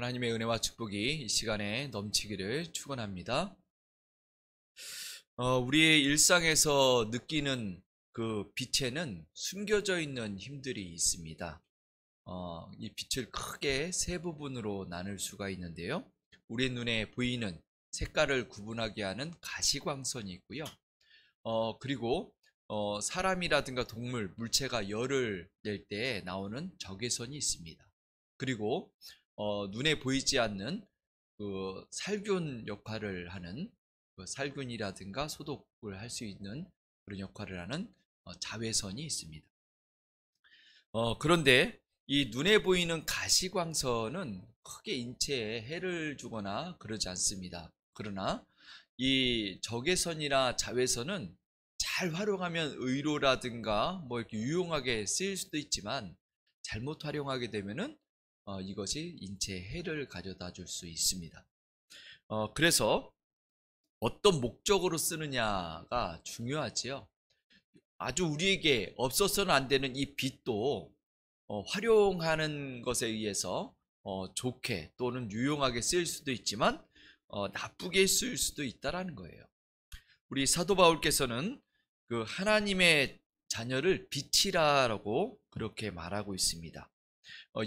하나님의 은혜와 축복이 이 시간에 넘치기를 축원합니다. 우리의 일상에서 느끼는 그 빛에는 숨겨져 있는 힘들이 있습니다. 이 빛을 크게 세 부분으로 나눌 수가 있는데요. 우리 눈에 보이는 색깔을 구분하게 하는 가시광선이 있고요. 그리고 사람이라든가 동물, 물체가 열을 낼 때 나오는 적외선이 있습니다. 그리고 눈에 보이지 않는 그 살균 역할을 하는 살균이라든가 소독을 할 수 있는 그런 역할을 하는 자외선이 있습니다. 그런데 이 눈에 보이는 가시광선은 크게 인체에 해를 주거나 그러지 않습니다. 그러나 이 적외선이나 자외선은 잘 활용하면 의료라든가 이렇게 유용하게 쓰일 수도 있지만 잘못 활용하게 되면은 이것이 인체에 해를 가져다 줄 수 있습니다. 그래서 어떤 목적으로 쓰느냐가 중요하지요. 아주 우리에게 없어서는 안 되는 이 빛도 활용하는 것에 의해서 좋게 또는 유용하게 쓰일 수도 있지만 나쁘게 쓰일 수도 있다라는 거예요. 우리 사도 바울께서는 그 하나님의 자녀를 빛이라고 그렇게 말하고 있습니다.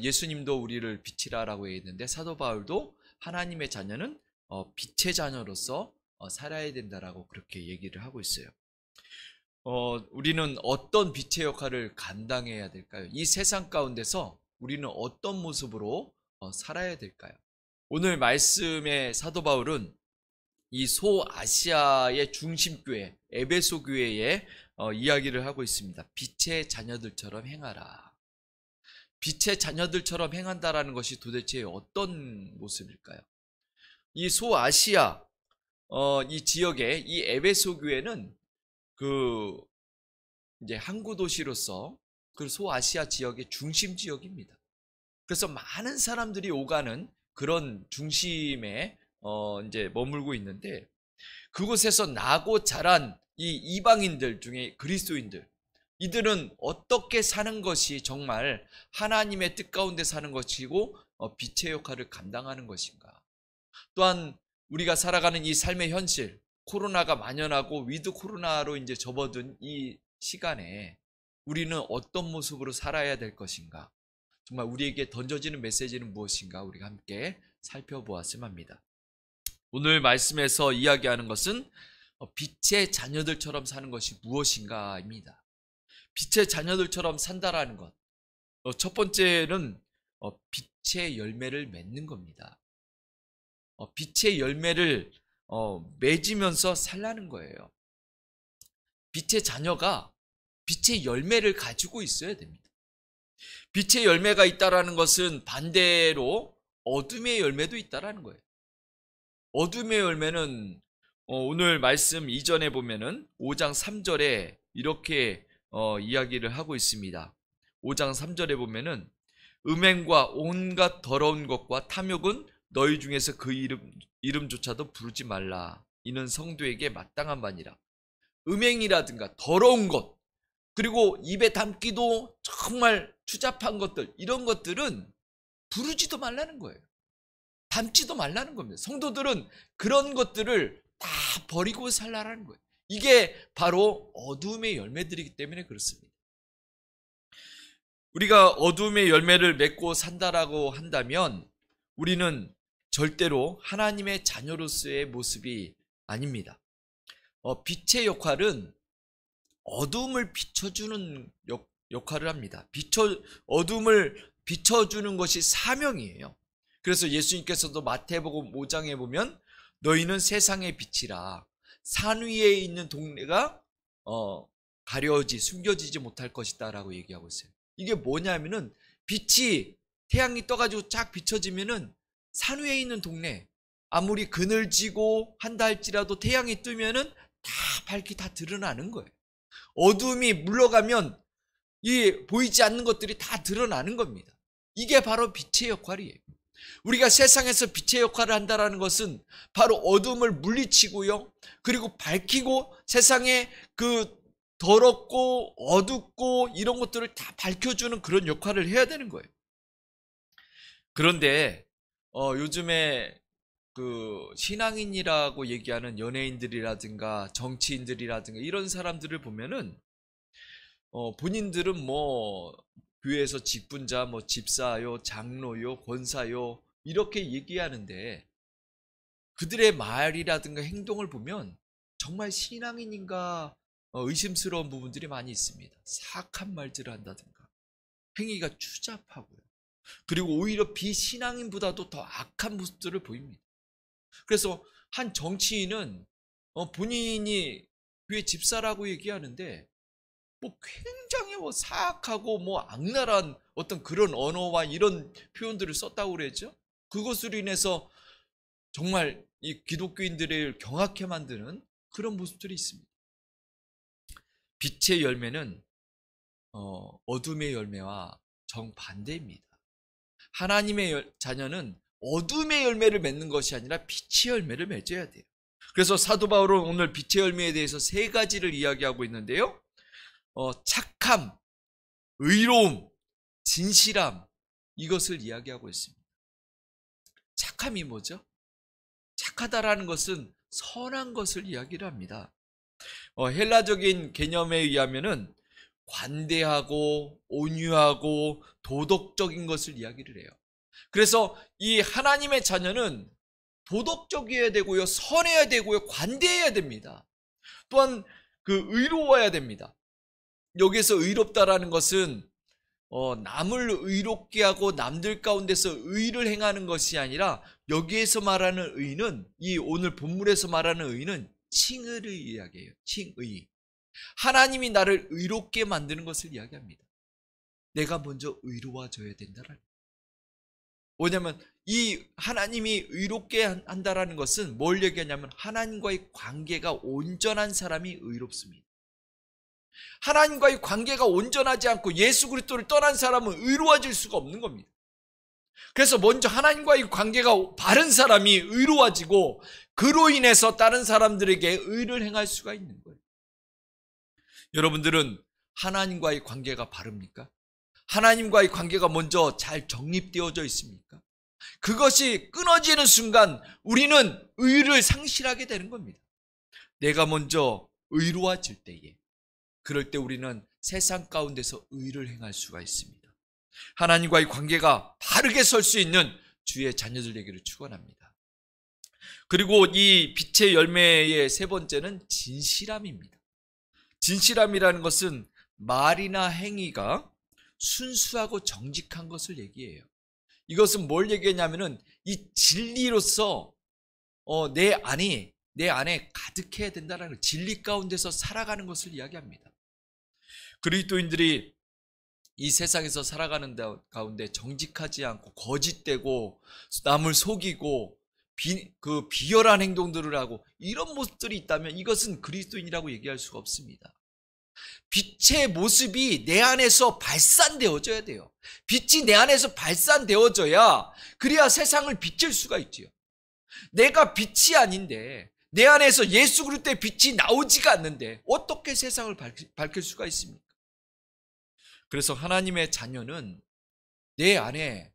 예수님도 우리를 빛이라고 했는데 사도 바울도 하나님의 자녀는 빛의 자녀로서 살아야 된다라고 그렇게 얘기를 하고 있어요. 우리는 어떤 빛의 역할을 감당해야 될까요? 이 세상 가운데서 우리는 어떤 모습으로 살아야 될까요? 오늘 말씀의 사도 바울은 이 소아시아의 중심교회 에베소 교회의 이야기를 하고 있습니다. 빛의 자녀들처럼 행하라. 빛의 자녀들처럼 행한다라는 것이 도대체 어떤 모습일까요? 이 소아시아 이 지역의 이 에베소 교회는 그 이제 항구 도시로서 그 소아시아 지역의 중심 지역입니다. 그래서 많은 사람들이 오가는 그런 중심에 이제 머물고 있는데 그곳에서 나고 자란 이 이방인들 중에 그리스도인들 이들은 어떻게 사는 것이 정말 하나님의 뜻 가운데 사는 것이고 빛의 역할을 감당하는 것인가? 또한 우리가 살아가는 이 삶의 현실, 코로나가 만연하고 위드 코로나로 이제 접어든 이 시간에 우리는 어떤 모습으로 살아야 될 것인가? 정말 우리에게 던져지는 메시지는 무엇인가? 우리가 함께 살펴보았으면 합니다. 오늘 말씀에서 이야기하는 것은 빛의 자녀들처럼 사는 것이 무엇인가입니다. 빛의 자녀들처럼 산다라는 것. 첫 번째는 빛의 열매를 맺는 겁니다. 빛의 열매를 맺으면서 살라는 거예요. 빛의 자녀가 빛의 열매를 가지고 있어야 됩니다. 빛의 열매가 있다라는 것은 반대로 어둠의 열매도 있다라는 거예요. 어둠의 열매는 오늘 말씀 이전에 보면은 5장 3절에 이렇게 이야기를 하고 있습니다. 5장 3절에 보면은 음행과 온갖 더러운 것과 탐욕은 너희 중에서 그 이름조차도 부르지 말라. 이는 성도에게 마땅한 바니라. 음행이라든가 더러운 것 그리고 입에 담기도 정말 추잡한 것들 이런 것들은 부르지도 말라는 거예요. 담지도 말라는 겁니다. 성도들은 그런 것들을 다 버리고 살라라는 거예요. 이게 바로 어둠의 열매들이기 때문에 그렇습니다. 우리가 어둠의 열매를 맺고 산다라고 한다면 우리는 절대로 하나님의 자녀로서의 모습이 아닙니다. 빛의 역할은 어둠을 비춰주는 역할을 합니다. 어둠을 비춰주는 것이 사명이에요. 그래서 예수님께서도 마태복음 5장에 보면 너희는 세상의 빛이라 산 위에 있는 동네가 숨겨지지 못할 것이다 라고 얘기하고 있어요. 이게 뭐냐면은 빛이 태양이 떠가지고 쫙 비춰지면은 산 위에 있는 동네 아무리 그늘지고 한다 할지라도 태양이 뜨면은 다 밝게 다 드러나는 거예요. 어둠이 물러가면 이 보이지 않는 것들이 다 드러나는 겁니다. 이게 바로 빛의 역할이에요. 우리가 세상에서 빛의 역할을 한다는 것은 바로 어둠을 물리치고요. 그리고 밝히고 세상에 그 더럽고 어둡고 이런 것들을 다 밝혀주는 그런 역할을 해야 되는 거예요. 그런데 요즘에 그 신앙인이라고 얘기하는 연예인들이라든가 정치인들이라든가 이런 사람들을 보면은 본인들은 뭐 교회에서 직분자, 뭐 집사요, 장로요, 권사요 이렇게 얘기하는데 그들의 말이라든가 행동을 보면 정말 신앙인인가 의심스러운 부분들이 많이 있습니다. 사악한 말들을 한다든가 행위가 추잡하고요. 그리고 오히려 비신앙인보다도 더 악한 모습들을 보입니다. 그래서 한 정치인은 본인이 교회 집사라고 얘기하는데 뭐 굉장히 뭐 사악하고 뭐 악랄한 어떤 그런 언어와 이런 표현들을 썼다고 그랬죠. 그것으로 인해서 정말 이 기독교인들을 경악해 만드는 그런 모습들이 있습니다. 빛의 열매는 어둠의 열매와 정반대입니다. 하나님의 자녀는 어둠의 열매를 맺는 것이 아니라 빛의 열매를 맺어야 돼요. 그래서 사도 바울은 오늘 빛의 열매에 대해서 세 가지를 이야기하고 있는데요. 착함, 의로움, 진실함, 이것을 이야기하고 있습니다. 착함이 뭐죠? 착하다라는 것은 선한 것을 이야기를 합니다. 헬라적인 개념에 의하면은 관대하고 온유하고 도덕적인 것을 이야기를 해요. 그래서 이 하나님의 자녀는 도덕적이어야 되고요, 선해야 되고요, 관대해야 됩니다. 또한 그 의로워야 됩니다. 여기서 의롭다라는 것은 남을 의롭게 하고 남들 가운데서 의를 행하는 것이 아니라 여기에서 말하는 의는 이 오늘 본문에서 말하는 의는 칭의를 이야기해요. 칭의. 하나님이 나를 의롭게 만드는 것을 이야기합니다. 내가 먼저 의로워져야 된다라는. 뭐냐면 이 하나님이 의롭게 한다라는 것은 뭘 얘기하냐면 하나님과의 관계가 온전한 사람이 의롭습니다. 하나님과의 관계가 온전하지 않고 예수 그리스도를 떠난 사람은 의로워질 수가 없는 겁니다. 그래서 먼저 하나님과의 관계가 바른 사람이 의로워지고 그로 인해서 다른 사람들에게 의를 행할 수가 있는 거예요. 여러분들은 하나님과의 관계가 바릅니까? 하나님과의 관계가 먼저 잘 정립되어져 있습니까? 그것이 끊어지는 순간 우리는 의를 상실하게 되는 겁니다. 내가 먼저 의로워질 때에, 그럴 때 우리는 세상 가운데서 의를 행할 수가 있습니다. 하나님과의 관계가 바르게 설 수 있는 주의 자녀들 되기를 축원합니다. 그리고 이 빛의 열매의 세 번째는 진실함입니다. 진실함이라는 것은 말이나 행위가 순수하고 정직한 것을 얘기해요. 이것은 뭘 얘기하냐면은 이 진리로서 내 안에 가득해야 된다는 걸, 진리 가운데서 살아가는 것을 이야기합니다. 그리스도인들이 이 세상에서 살아가는 가운데 정직하지 않고 거짓되고 남을 속이고 비열한 행동들을 하고 이런 모습들이 있다면 이것은 그리스도인이라고 얘기할 수가 없습니다. 빛의 모습이 내 안에서 발산되어져야 돼요. 빛이 내 안에서 발산되어져야 그래야 세상을 비칠 수가 있지요. 내가 빛이 아닌데 내 안에서 예수 그리스도의 빛이 나오지가 않는데 어떻게 세상을 밝힐 수가 있습니까? 그래서 하나님의 자녀는 내 안에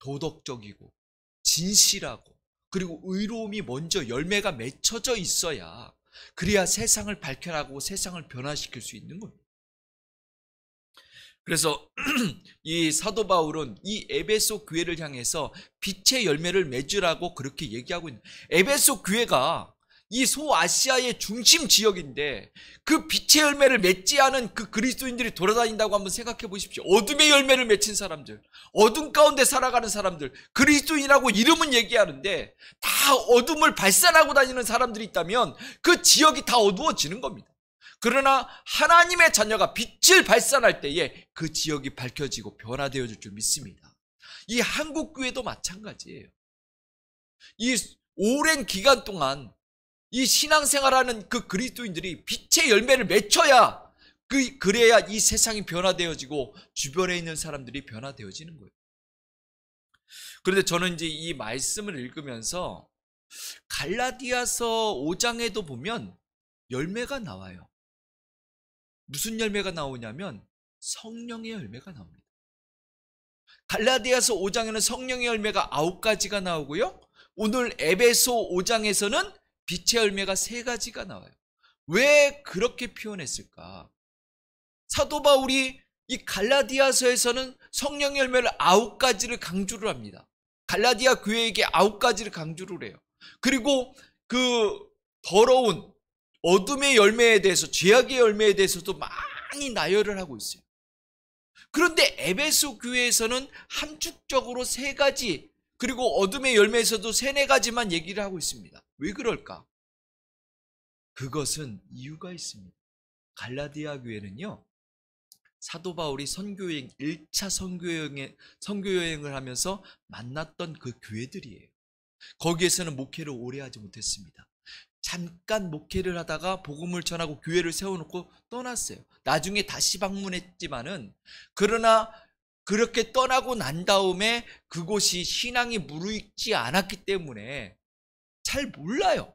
도덕적이고 진실하고 그리고 의로움이 먼저 열매가 맺혀져 있어야 그래야 세상을 밝혀나가고 세상을 변화시킬 수 있는 겁니다. 그래서 이 사도 바울은 이 에베소 교회를 향해서 빛의 열매를 맺으라고 그렇게 얘기하고 있는, 에베소 교회가 이 소아시아의 중심 지역인데 그 빛의 열매를 맺지 않은 그 그리스도인들이 돌아다닌다고 한번 생각해 보십시오. 어둠의 열매를 맺힌 사람들, 어둠 가운데 살아가는 사람들, 그리스도인이라고 이름은 얘기하는데 다 어둠을 발산하고 다니는 사람들이 있다면 그 지역이 다 어두워지는 겁니다. 그러나 하나님의 자녀가 빛을 발산할 때에 그 지역이 밝혀지고 변화되어질 줄 믿습니다. 이 한국교회도 마찬가지예요. 이 오랜 기간 동안 이 신앙생활하는 그 그리스도인들이 빛의 열매를 맺혀야 그래야 이 세상이 변화되어지고 주변에 있는 사람들이 변화되어지는 거예요. 그런데 저는 이제 이 말씀을 읽으면서 갈라디아서 5장에도 보면 열매가 나와요. 무슨 열매가 나오냐면 성령의 열매가 나옵니다. 갈라디아서 5장에는 성령의 열매가 9가지가 나오고요. 오늘 에베소 5장에서는 빛의 열매가 3가지가 나와요. 왜 그렇게 표현했을까? 사도 바울이 이 갈라디아서에서는 성령의 열매를 9가지를 강조를 합니다. 갈라디아 교회에게 9가지를 강조를 해요. 그리고 그 더러운 어둠의 열매에 대해서, 죄악의 열매에 대해서도 많이 나열을 하고 있어요. 그런데 에베소 교회에서는 함축적으로 3가지, 그리고 어둠의 열매에서도 3-4가지만 얘기를 하고 있습니다. 왜 그럴까? 그것은 이유가 있습니다. 갈라디아 교회는요, 사도 바울이 선교여행, 1차 선교여행을 하면서 만났던 그 교회들이에요. 거기에서는 목회를 오래 하지 못했습니다. 잠깐 목회를 하다가 복음을 전하고 교회를 세워놓고 떠났어요. 나중에 다시 방문했지만은, 그러나 그렇게 떠나고 난 다음에 그곳이 신앙이 무르익지 않았기 때문에 잘 몰라요.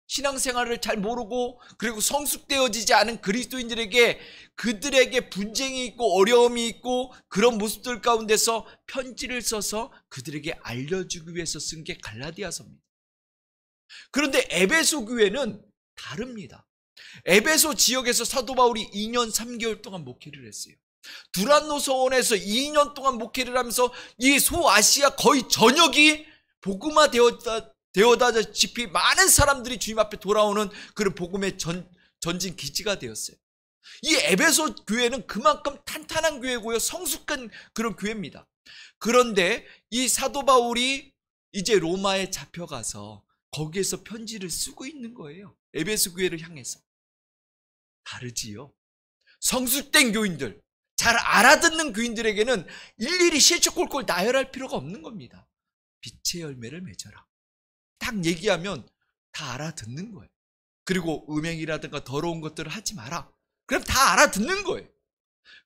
신앙생활을 잘 모르고, 그리고 성숙되어지지 않은 그리스도인들에게, 그들에게 분쟁이 있고 어려움이 있고 그런 모습들 가운데서 편지를 써서 그들에게 알려주기 위해서 쓴 게 갈라디아서입니다. 그런데 에베소 교회는 다릅니다. 에베소 지역에서 사도 바울이 2년 3개월 동안 목회를 했어요. 두란노 서원에서 2년 동안 목회를 하면서 이 소아시아 거의 전역이 복음화 되어다시피 많은 사람들이 주님 앞에 돌아오는 그런 복음의 전진 기지가 되었어요. 이 에베소 교회는 그만큼 탄탄한 교회고요, 성숙한 그런 교회입니다. 그런데 이 사도 바울이 이제 로마에 잡혀가서 거기에서 편지를 쓰고 있는 거예요. 에베소 교회를 향해서. 다르지요. 성숙된 교인들, 잘 알아듣는 교인들에게는 일일이 실적골골 나열할 필요가 없는 겁니다. 빛의 열매를 맺어라. 딱 얘기하면 다 알아듣는 거예요. 그리고 음행이라든가 더러운 것들을 하지 마라. 그럼 다 알아듣는 거예요.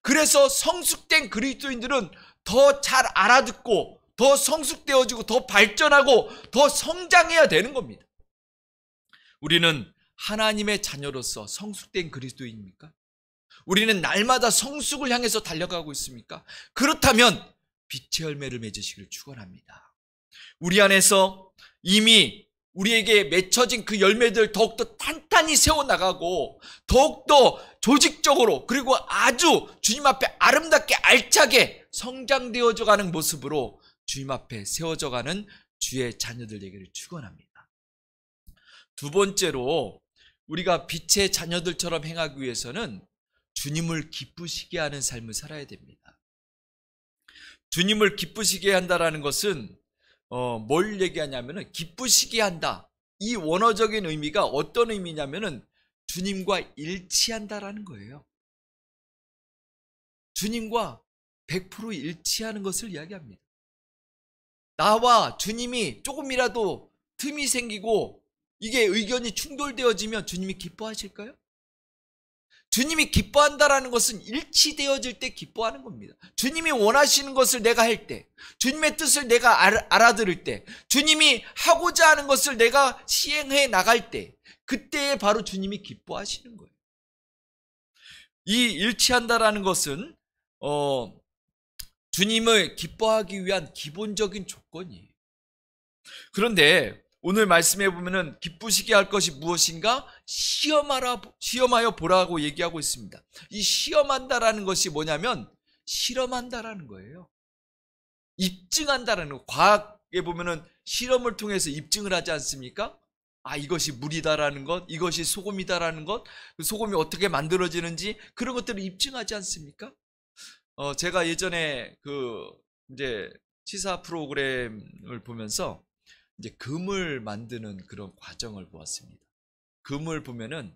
그래서 성숙된 그리스도인들은 더 잘 알아듣고 더 성숙되어지고 더 발전하고 더 성장해야 되는 겁니다. 우리는 하나님의 자녀로서 성숙된 그리스도인입니까? 우리는 날마다 성숙을 향해서 달려가고 있습니까? 그렇다면 빛의 열매를 맺으시기를 축원합니다. 우리 안에서 이미 우리에게 맺혀진 그 열매들 더욱더 탄탄히 세워나가고 더욱더 조직적으로, 그리고 아주 주님 앞에 아름답게 알차게 성장되어져 가는 모습으로 주님 앞에 세워져 가는 주의 자녀들 되기를 축원합니다. 두 번째로, 우리가 빛의 자녀들처럼 행하기 위해서는 주님을 기쁘시게 하는 삶을 살아야 됩니다. 주님을 기쁘시게 한다라는 것은 뭘 얘기하냐면은, 기쁘시게 한다, 이 원어적인 의미가 어떤 의미냐면은 주님과 일치한다라는 거예요. 주님과 100% 일치하는 것을 이야기합니다. 나와 주님이 조금이라도 틈이 생기고 이게 의견이 충돌되어지면 주님이 기뻐하실까요? 주님이 기뻐한다라는 것은 일치되어질 때 기뻐하는 겁니다. 주님이 원하시는 것을 내가 할 때, 주님의 뜻을 내가 알아들을 때, 주님이 하고자 하는 것을 내가 시행해 나갈 때, 그때에 바로 주님이 기뻐하시는 거예요. 이 일치한다라는 것은 주님을 기뻐하기 위한 기본적인 조건이에요. 그런데 오늘 말씀해 보면은 기쁘시게 할 것이 무엇인가? 시험하여 보라고 얘기하고 있습니다. 이 시험한다라는 것이 뭐냐면 실험한다라는 거예요. 입증한다라는 거. 과학에 보면은 실험을 통해서 입증을 하지 않습니까? 아, 이것이 물이다라는 것, 이것이 소금이다라는 것, 소금이 어떻게 만들어지는지 그런 것들을 입증하지 않습니까? 제가 예전에 이제 시사 프로그램을 보면서 이제 금을 만드는 그런 과정을 보았습니다. 금을 보면은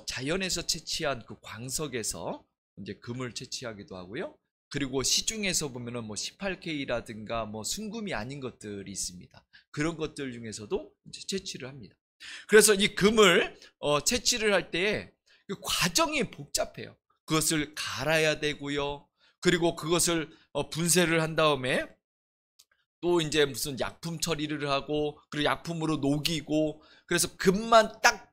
자연에서 채취한 그 광석에서 이제 금을 채취하기도 하고요. 그리고 시중에서 보면은 뭐 18K라든가 뭐 순금이 아닌 것들이 있습니다. 그런 것들 중에서도 이제 채취를 합니다. 그래서 이 금을 채취를 할 때에 그 과정이 복잡해요. 그것을 갈아야 되고요. 그리고 그것을 분쇄를 한 다음에 또 이제 무슨 약품 처리를 하고, 그리고 약품으로 녹이고, 그래서 금만 딱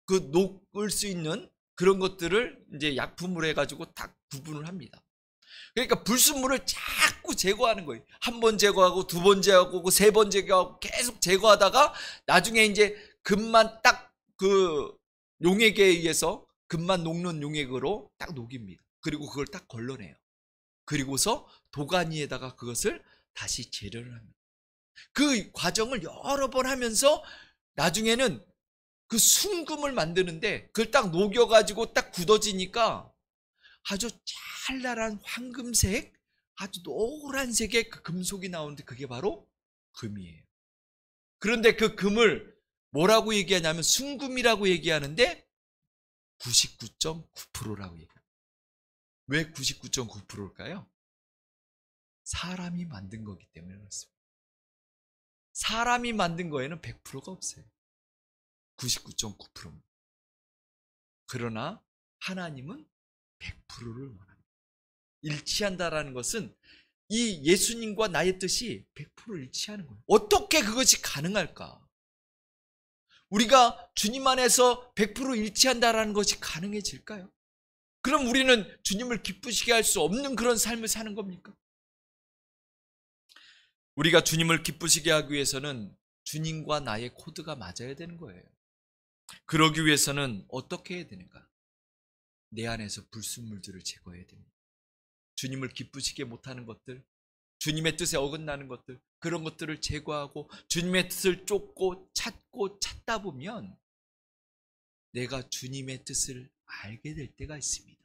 그 녹을 수 있는 그런 것들을 이제 약품으로 해가지고 딱 구분을 합니다. 그러니까 불순물을 자꾸 제거하는 거예요. 한 번 제거하고, 두 번 제거하고, 세 번 제거하고, 계속 제거하다가 나중에 이제 금만 딱 그 용액에 의해서 금만 녹는 용액으로 딱 녹입니다. 그리고 그걸 딱 걸러내요. 그리고서 도가니에다가 그것을 다시 재련을 합니다. 그 과정을 여러 번 하면서 나중에는 그 순금을 만드는데 그걸 딱 녹여가지고 딱 굳어지니까 아주 찬란한 황금색, 아주 노란색의 그 금속이 나오는데 그게 바로 금이에요. 그런데 그 금을 뭐라고 얘기하냐면 순금이라고 얘기하는데 99.9%라고 얘기합니다. 왜 99.9%일까요? 사람이 만든 거기 때문에 그렇습니다. 사람이 만든 거에는 100%가 없어요. 99.9%입니다. 그러나 하나님은 100%를 원합니다. 일치한다라는 것은 이 예수님과 나의 뜻이 100% 일치하는 거예요. 어떻게 그것이 가능할까? 우리가 주님 안에서 100% 일치한다라는 것이 가능해질까요? 그럼 우리는 주님을 기쁘시게 할 수 없는 그런 삶을 사는 겁니까? 우리가 주님을 기쁘시게 하기 위해서는 주님과 나의 코드가 맞아야 되는 거예요. 그러기 위해서는 어떻게 해야 되는가? 내 안에서 불순물들을 제거해야 됩니다. 주님을 기쁘시게 못하는 것들, 주님의 뜻에 어긋나는 것들, 그런 것들을 제거하고 주님의 뜻을 쫓고 찾다 보면 내가 주님의 뜻을 알게 될 때가 있습니다.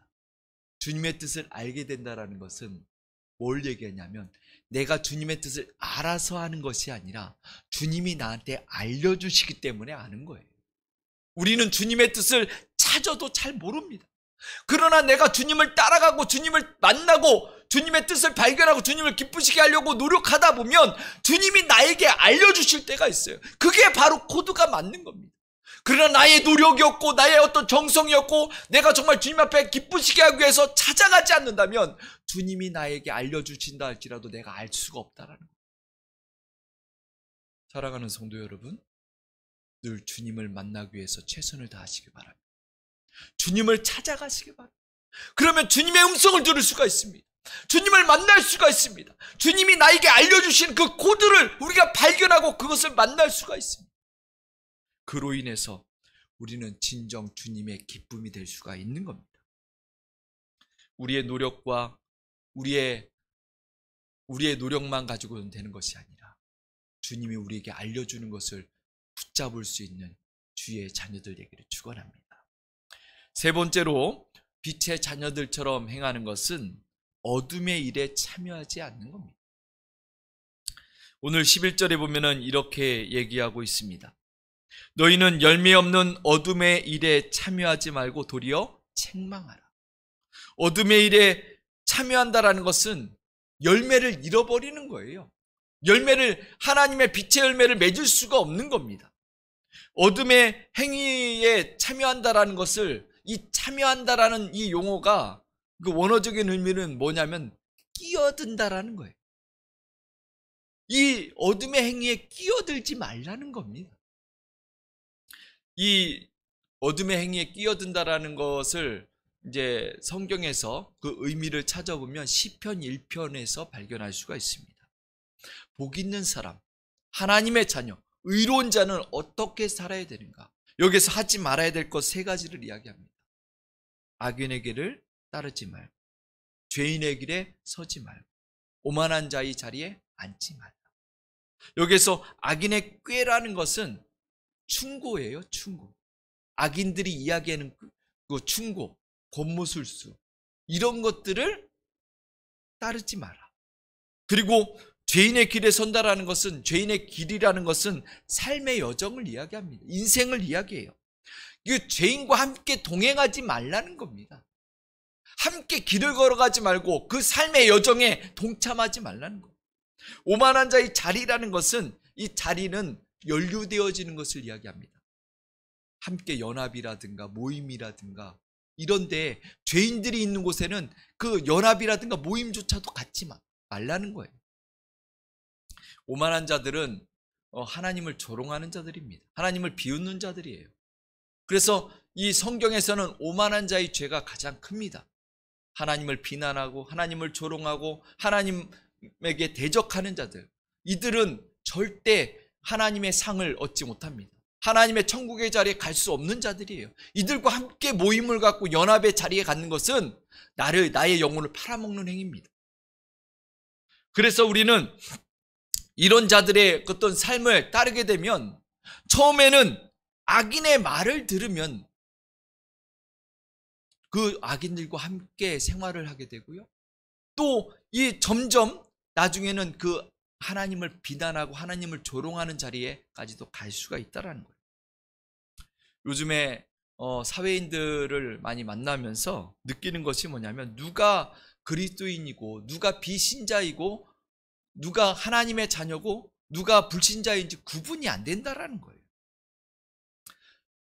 주님의 뜻을 알게 된다는 것은 뭘 얘기하냐면 내가 주님의 뜻을 알아서 하는 것이 아니라 주님이 나한테 알려주시기 때문에 아는 거예요. 우리는 주님의 뜻을 찾아도 잘 모릅니다. 그러나 내가 주님을 따라가고 주님을 만나고 주님의 뜻을 발견하고 주님을 기쁘시게 하려고 노력하다 보면 주님이 나에게 알려주실 때가 있어요. 그게 바로 코드가 맞는 겁니다. 그러나 나의 노력이었고 나의 어떤 정성이었고 내가 정말 주님 앞에 기쁘시게 하기 위해서 찾아가지 않는다면 주님이 나에게 알려주신다 할지라도 내가 알 수가 없다라는 거예요. 사랑하는 성도 여러분, 늘 주님을 만나기 위해서 최선을 다하시기 바랍니다. 주님을 찾아가시기 바랍니다. 그러면 주님의 음성을 들을 수가 있습니다. 주님을 만날 수가 있습니다. 주님이 나에게 알려주신 그 코드를 우리가 발견하고 그것을 만날 수가 있습니다. 그로 인해서 우리는 진정 주님의 기쁨이 될 수가 있는 겁니다. 우리의 노력과 우리의 노력만 가지고는 되는 것이 아니라 주님이 우리에게 알려주는 것을 붙잡을 수 있는 주의 자녀들 되기를 축원합니다. 세 번째로 빛의 자녀들처럼 행하는 것은 어둠의 일에 참여하지 않는 겁니다. 오늘 11절에 보면은 이렇게 얘기하고 있습니다. 너희는 열매 없는 어둠의 일에 참여하지 말고 도리어 책망하라. 어둠의 일에 참여한다라는 것은 열매를 잃어버리는 거예요. 하나님의 빛의 열매를 맺을 수가 없는 겁니다. 어둠의 행위에 참여한다라는 것을 이 참여한다라는 이 용어가 그 원어적인 의미는 뭐냐면 끼어든다라는 거예요. 이 어둠의 행위에 끼어들지 말라는 겁니다. 이 어둠의 행위에 끼어든다라는 것을 이제 성경에서 그 의미를 찾아보면 시편 1편에서 발견할 수가 있습니다. 복 있는 사람, 하나님의 자녀, 의로운 자는 어떻게 살아야 되는가? 여기서 하지 말아야 될 것 세 가지를 이야기합니다. 악인의 길을 따르지 말고, 죄인의 길에 서지 말고, 오만한 자의 자리에 앉지 말라. 여기서 악인의 꾀라는 것은 충고예요, 충고. 악인들이 이야기하는 그 충고, 권무술수, 이런 것들을 따르지 마라. 그리고 죄인의 길에 선다라는 것은, 죄인의 길이라는 것은 삶의 여정을 이야기합니다. 인생을 이야기해요. 이 죄인과 함께 동행하지 말라는 겁니다. 함께 길을 걸어가지 말고 그 삶의 여정에 동참하지 말라는 거예요. 오만한 자의 자리라는 것은, 이 자리는 연루되어지는 것을 이야기합니다. 함께 연합이라든가 모임이라든가 이런데 죄인들이 있는 곳에는 그 연합이라든가 모임조차도 갖지 말라는 거예요. 오만한 자들은 하나님을 조롱하는 자들입니다. 하나님을 비웃는 자들이에요. 그래서 이 성경에서는 오만한 자의 죄가 가장 큽니다. 하나님을 비난하고 하나님을 조롱하고 하나님에게 대적하는 자들, 이들은 절대 하나님의 상을 얻지 못합니다. 하나님의 천국의 자리에 갈 수 없는 자들이에요. 이들과 함께 모임을 갖고 연합의 자리에 갖는 것은 나의 영혼을 팔아먹는 행위입니다. 그래서 우리는 이런 자들의 어떤 삶을 따르게 되면 처음에는 악인의 말을 들으면 그 악인들과 함께 생활을 하게 되고요. 또 이 점점 나중에는 그 하나님을 비난하고 하나님을 조롱하는 자리에까지도 갈 수가 있다는 거예요. 요즘에 사회인들을 많이 만나면서 느끼는 것이 뭐냐면 누가 그리스도인이고 누가 비신자이고 누가 하나님의 자녀고 누가 불신자인지 구분이 안 된다라는 거예요.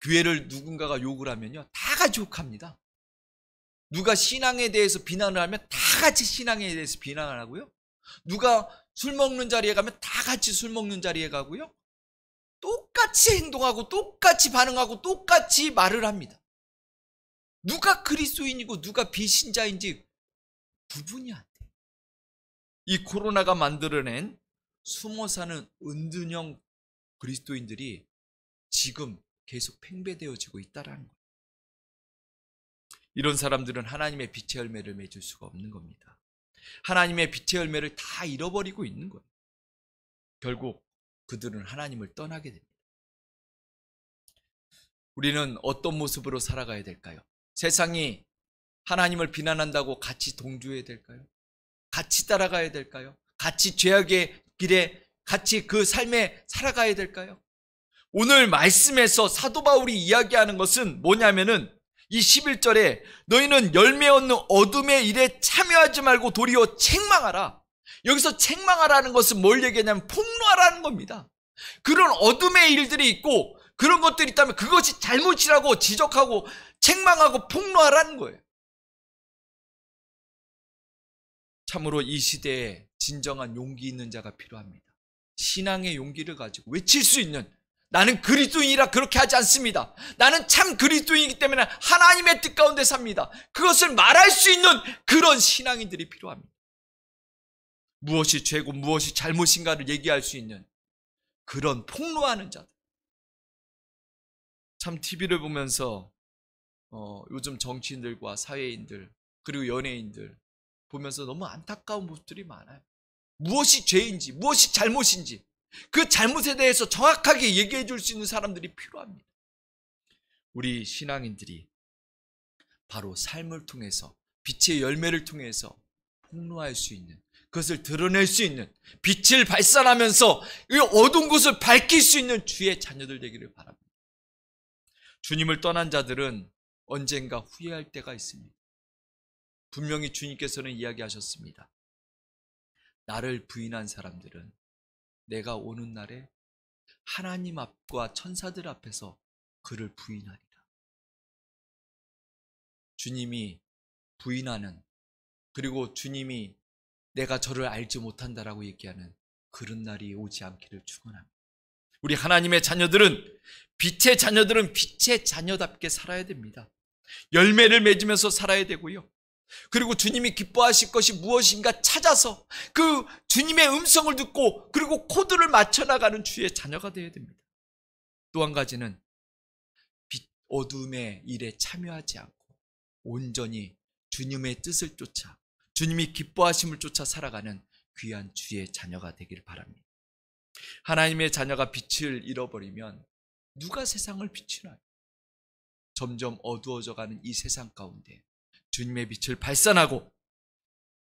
교회를 누군가가 욕을 하면요, 다 같이 욕합니다. 누가 신앙에 대해서 비난을 하면 다 같이 신앙에 대해서 비난을 하고요. 누가 술 먹는 자리에 가면 다 같이 술 먹는 자리에 가고요. 똑같이 행동하고 똑같이 반응하고 똑같이 말을 합니다. 누가 그리스도인이고 누가 비신자인지 구분이 안 돼요. 이 코로나가 만들어낸 숨어 사는 은둔형 그리스도인들이 지금 계속 팽배되어지고 있다는 거예요. 이런 사람들은 하나님의 빛의 열매를 맺을 수가 없는 겁니다. 하나님의 빛의 열매를 다 잃어버리고 있는 거예요. 결국 그들은 하나님을 떠나게 됩니다. 우리는 어떤 모습으로 살아가야 될까요? 세상이 하나님을 비난한다고 같이 동조해야 될까요? 같이 따라가야 될까요? 같이 죄악의 길에 같이 그 삶에 살아가야 될까요? 오늘 말씀에서 사도 바울이 이야기하는 것은 뭐냐면은 이 11절에 너희는 열매 얻는 어둠의 일에 참여하지 말고 도리어 책망하라. 여기서 책망하라는 것은 뭘 얘기하냐면 폭로하라는 겁니다. 그런 어둠의 일들이 있고 그런 것들이 있다면 그것이 잘못이라고 지적하고 책망하고 폭로하라는 거예요. 참으로 이 시대에 진정한 용기 있는 자가 필요합니다. 신앙의 용기를 가지고 외칠 수 있는, 나는 그리스도인이라 그렇게 하지 않습니다. 나는 참 그리스도인이기 때문에 하나님의 뜻 가운데 삽니다. 그것을 말할 수 있는 그런 신앙인들이 필요합니다. 무엇이 죄고 무엇이 잘못인가를 얘기할 수 있는 그런 폭로하는 자들. 참 TV를 보면서 요즘 정치인들과 사회인들 그리고 연예인들 보면서 너무 안타까운 모습들이 많아요. 무엇이 죄인지 무엇이 잘못인지 그 잘못에 대해서 정확하게 얘기해 줄 수 있는 사람들이 필요합니다. 우리 신앙인들이 바로 삶을 통해서 빛의 열매를 통해서 폭로할 수 있는, 그것을 드러낼 수 있는, 빛을 발산하면서 이 어두운 곳을 밝힐 수 있는 주의 자녀들 되기를 바랍니다. 주님을 떠난 자들은 언젠가 후회할 때가 있습니다. 분명히 주님께서는 이야기하셨습니다. 나를 부인한 사람들은 내가 오는 날에 하나님 앞과 천사들 앞에서 그를 부인하리라. 주님이 부인하는, 그리고 주님이 내가 저를 알지 못한다라고 얘기하는 그런 날이 오지 않기를 축원합니다. 우리 하나님의 자녀들은, 빛의 자녀들은 빛의 자녀답게 살아야 됩니다. 열매를 맺으면서 살아야 되고요. 그리고 주님이 기뻐하실 것이 무엇인가 찾아서 그 주님의 음성을 듣고 그리고 코드를 맞춰 나가는 주의 자녀가 되어야 됩니다. 또 한 가지는 빛 어둠의 일에 참여하지 않고 온전히 주님의 뜻을 쫓아 주님이 기뻐하심을 쫓아 살아가는 귀한 주의 자녀가 되기를 바랍니다. 하나님의 자녀가 빛을 잃어버리면 누가 세상을 비추나요? 점점 어두워져가는 이 세상 가운데 주님의 빛을 발산하고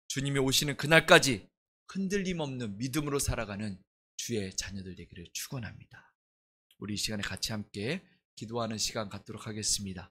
주님이 오시는 그날까지 흔들림 없는 믿음으로 살아가는 주의 자녀들 되기를 축원합니다. 우리 이 시간에 같이 함께 기도하는 시간 갖도록 하겠습니다.